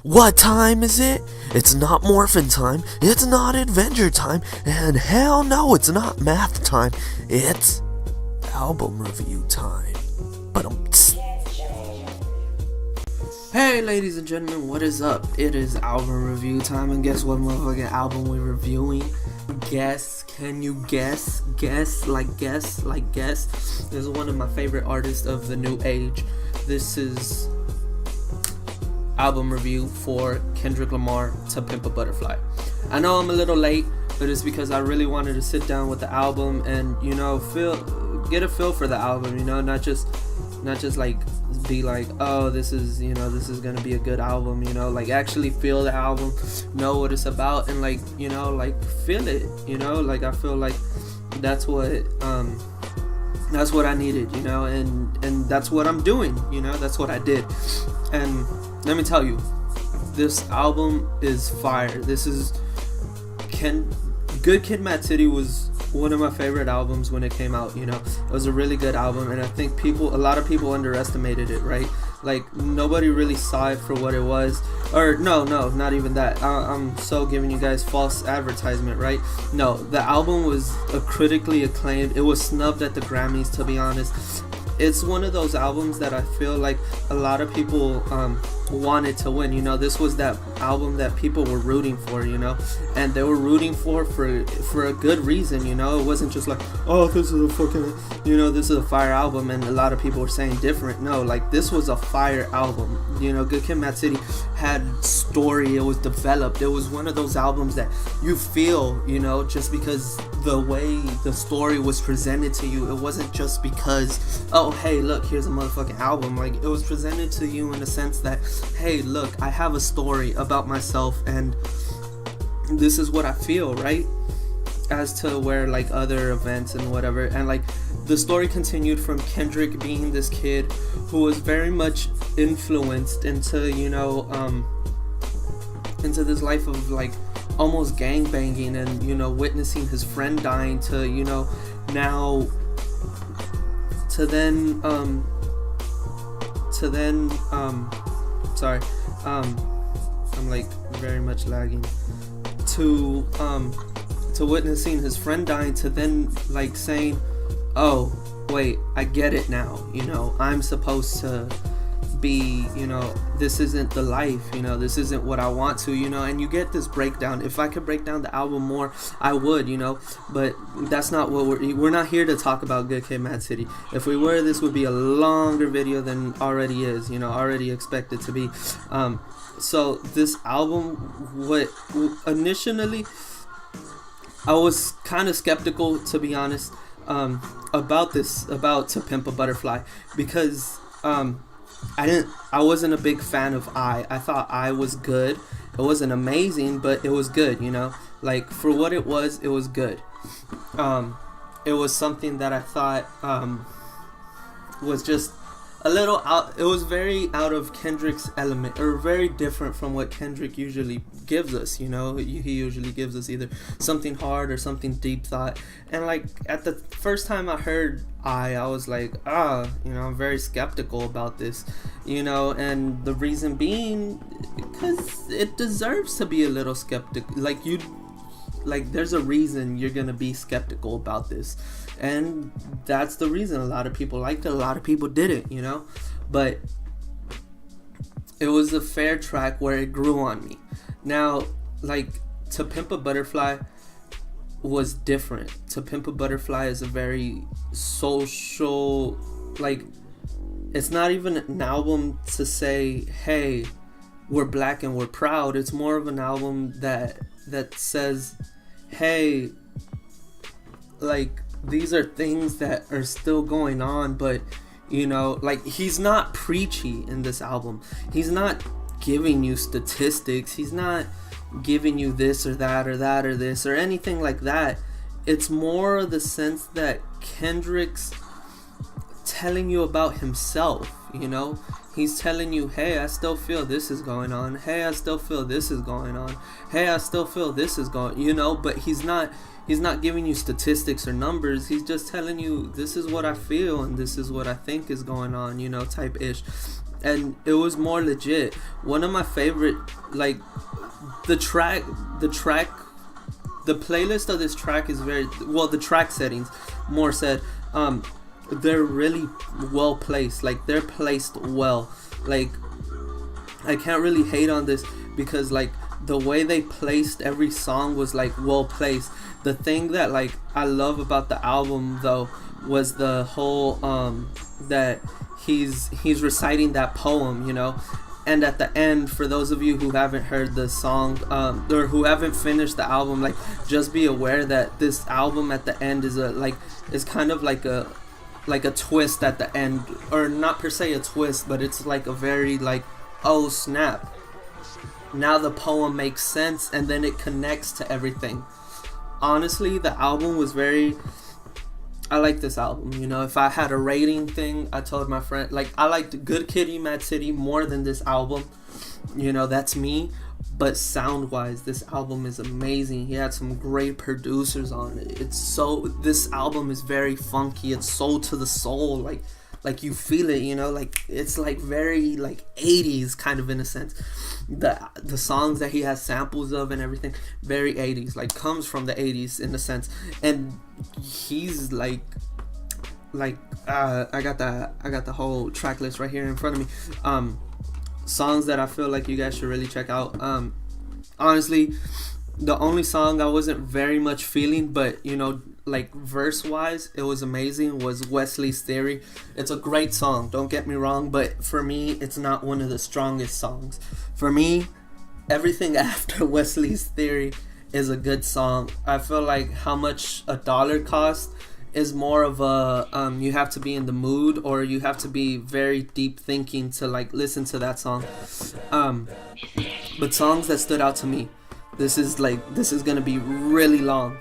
What time is it? It's not morphin time, it's not adventure time, and hell no, it's not math time. It's album review time. But hey ladies and gentlemen, what is up? It is album review time, and guess what motherfucking album we're reviewing? Guess, can you guess? Guess. This is one of my favorite artists of the new age. This is album review for Kendrick Lamar, To Pimp a Butterfly. I know I'm a little late, but it's because I really wanted to sit down with the album and, you know, get a feel for the album, you know, not just like be like, oh, this is gonna be a good album, you know, like actually feel the album, know what it's about, and like, you know, like feel it, you know, like I feel like that's what I needed, you know, and that's what I'm doing, you know, that's what I did. And let me tell you, this album is fire. This is Good Kid, Mad City was one of my favorite albums when it came out, you know. It was a really good album, and I think a lot of people underestimated it, right? Like, nobody really saw it for what it was. Or, no, not even that. I'm so giving you guys false advertisement, right? No, the album was critically acclaimed. It was snubbed at the Grammys, to be honest. It's one of those albums that I feel like a lot of people wanted to win. You know, this was that album that people were rooting for, you know, and they were rooting for a good reason, you know. It wasn't just like, oh, this is a fire album, and a lot of people were saying different. No, like, this was a fire album, you know. Good Kid, Mad City had story. It was developed. It was one of those albums that you feel, you know, just because the way the story was presented to you. It wasn't just because, oh, hey, look, here's a motherfucking album. Like, it was presented to you in the sense that, hey, look, I have a story about myself, and this is what I feel, right? As to where, like, other events and whatever, and like the story continued from Kendrick being this kid who was very much influenced into, you know, into this life of like almost gang banging, and, you know, witnessing his friend dying, to, you know, now to then I'm like very much lagging, to witnessing his friend dying, to then like saying, oh wait, I get it now, you know, I'm supposed to be, you know, this isn't the life, you know, this isn't what I want to, you know. And you get this breakdown. If I could break down the album more, I would, you know, but that's not what we're not here to talk about Good Kid, Mad City. If we were, this would be a longer video than already is, you know, already expected to be. So this album, what initially I was kind of skeptical, to be honest, about To Pimp a Butterfly, because I wasn't a big fan of I thought I was good. It wasn't amazing, but it was good, you know, like for what it was good. It was something that I thought was just a little out. It was very out of Kendrick's element, or very different from what Kendrick usually gives us, you know. He usually gives us either something hard or something deep thought. And like at the first time I heard I was like, you know, I'm very skeptical about this, you know. And the reason being, because it deserves to be a little skeptical. Like there's a reason you're gonna be skeptical about this, and that's the reason. A lot of people liked it, a lot of people didn't, you know. But it was a fair track where it grew on me. Now, like, To Pimp a Butterfly was different. To Pimp a Butterfly is a very social, like, it's not even an album to say, hey, we're black and we're proud. It's more of an album that says, hey, like, these are things that are still going on, but, you know, like, he's not preachy in this album. He's not giving you statistics. He's not giving you this or that or that or this or anything like that. It's more the sense that Kendrick's telling you about himself, you know. He's telling you, hey, I still feel this is going on. Hey, I still feel this is going on. Hey, I still feel this is going, you know. But he's not giving you statistics or numbers. He's just telling you, this is what I feel and this is what I think is going on, you know, type ish. And it was more legit. One of my favorite like the track the track the playlist of this track is very well, the track settings more said, they're really well placed, like they're placed well. Like I can't really hate on this because like the way they placed every song was like well placed. The thing that like I love about the album though was the whole that he's reciting that poem, you know. And at the end, for those of you who haven't heard the song or who haven't finished the album, like just be aware that this album at the end is is kind of like a twist at the end, or not per se a twist, but it's like a very like, oh snap, now the poem makes sense, and then it connects to everything. Honestly, the album was very, I like this album. You know, if I had a rating thing, I told my friend, like, I liked Good Kitty, Mad City more than this album. You know, that's me. But sound wise, this album is amazing. He had some great producers on it. This album is very funky. It's soul to the soul. Like you feel it, you know, like it's like very like 80s kind of in a sense. The songs that he has samples of and everything, very 80s, like comes from the 80s in a sense. And he's I got the whole track list right here in front of me. Songs that I feel like you guys should really check out. Honestly, the only song I wasn't very much feeling, but you know, like verse wise it was amazing, was Wesley's Theory. It's a great song, don't get me wrong, but for me it's not one of the strongest songs. For me, everything after Wesley's Theory is a good song. I feel like How Much a Dollar Cost is more of a you have to be in the mood, or you have to be very deep thinking to like listen to that song. But songs that stood out to me, this is gonna be really long.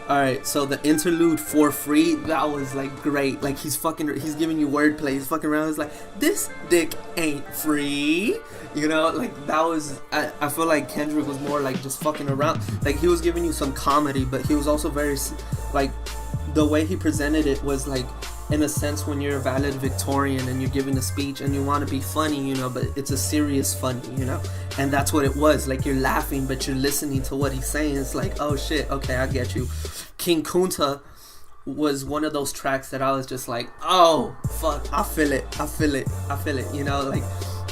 Alright, so the interlude For Free, that was like great. Like he's giving you wordplay, he's fucking around, he's like, this dick ain't free, you know, like that was, I feel like Kendrick was more like just fucking around. Like he was giving you some comedy, but he was also very like, the way he presented it was like, in a sense, when you're a valedictorian and you're giving a speech and you want to be funny, you know, but it's a serious funny, you know, and that's what it was. Like you're laughing, but you're listening to what he's saying. It's like, oh shit, okay, I get you. King Kunta was one of those tracks that I was just like, oh fuck, I feel it, you know, like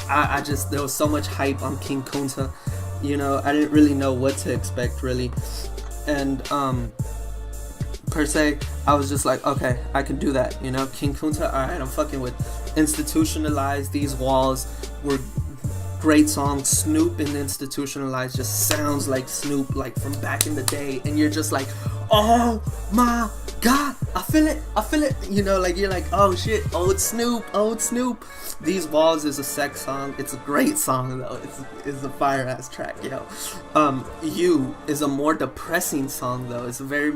I just, there was so much hype on King Kunta, you know, I didn't really know what to expect really. And per se, I was just like, okay, I can do that, you know. King Kunta, alright, I'm fucking with. Institutionalized, These Walls were great songs. Snoop in Institutionalized just sounds like Snoop, like from back in the day, and you're just like, oh my god, I feel it, you know, like you're like, oh shit, old Snoop. These Walls is a sex song. It's a great song though. It's a fire ass track, yo. You is a more depressing song though. It's a very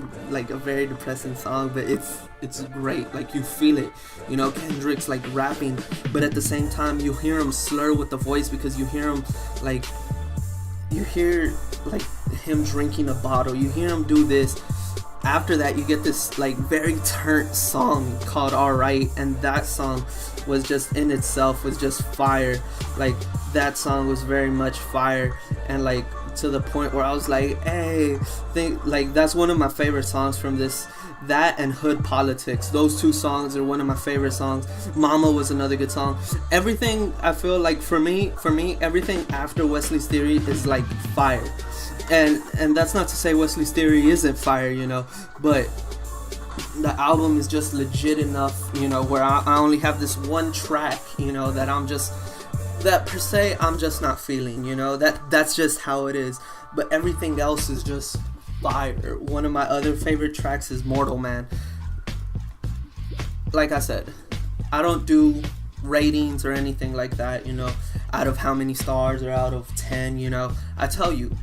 depressing song, but it's great. Like you feel it, you know. Kendrick's like rapping, but at the same time you hear him slur with the voice, because you hear him like, him drinking a bottle. You hear him do this. After that, you get this like very turnt song called Alright, and that song was just in itself was just fire. Like that song was very much fire, and like to the point where I was like, hey, that's one of my favorite songs from this. That and Hood Politics, those two songs are one of my favorite songs. Mama was another good song. Everything, I feel like for me everything after Wesley's Theory is like fire. And that's not to say Wesley's Theory isn't fire, you know, but the album is just legit enough, you know, where I only have this one track, you know, that I'm just not feeling, you know, that's just how it is. But everything else is just fire. One of my other favorite tracks is Mortal Man. Like I said, I don't do ratings or anything like that, you know, out of how many stars or out of 10, you know. I tell you,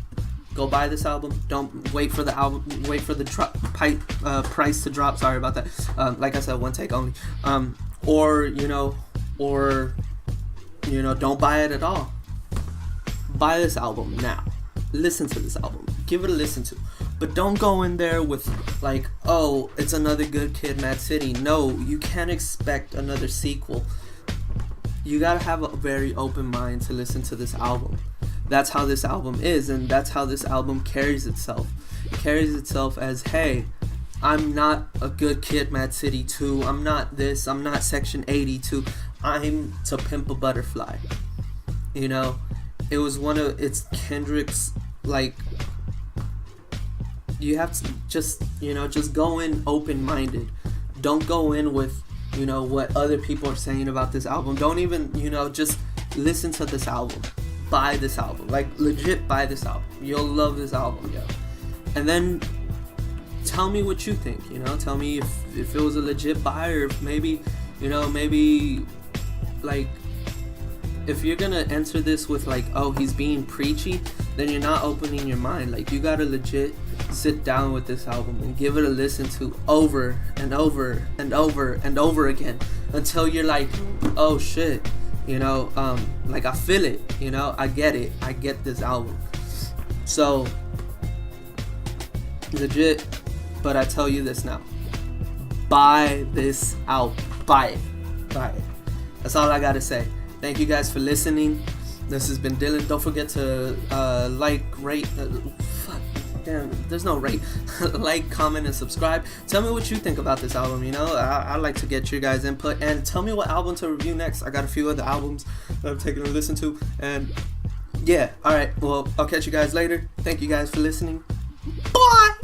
go buy this album. Don't wait for the album. Wait for the price to drop. Sorry about that. Like I said, one take only. Or don't buy it at all. Buy this album now. Listen to this album. Give it a listen to. But don't go in there with like, oh, it's another Good Kid, Mad City. No, you can't expect another sequel. You gotta have a very open mind to listen to this album. that's how this album is, and that's how this album carries itself. It carries itself as, hey, I'm not a good kid, Mad City 2. I'm not this. I'm not Section 82. I'm To Pimp a Butterfly. You know, it's Kendrick's, like, you have to just go in open-minded. Don't go in with, what other people are saying about this album. Don't even, just listen to this album. Buy this album. Like, legit buy this album. You'll love this album, yo. And then tell me what you think, Tell me if it was a legit buy, or if maybe, like, if you're gonna answer this with, like, oh, he's being preachy, then you're not opening your mind. Like, you gotta legit sit down with this album and give it a listen to over and over and over and over again until you're like, oh shit, like, I feel it, I get it, I get this album. So legit, but I tell you this now, buy this album. Buy it. That's all I gotta say. Thank you guys for listening. This has been Dylan. Don't forget to like, rate, there's no rate. Like, comment, and subscribe. Tell me what you think about this album. I like to get your guys' input, and tell me what album to review next. I got a few other albums that I'm taking a listen to, and yeah. All right. Well, I'll catch you guys later. Thank you guys for listening. Bye.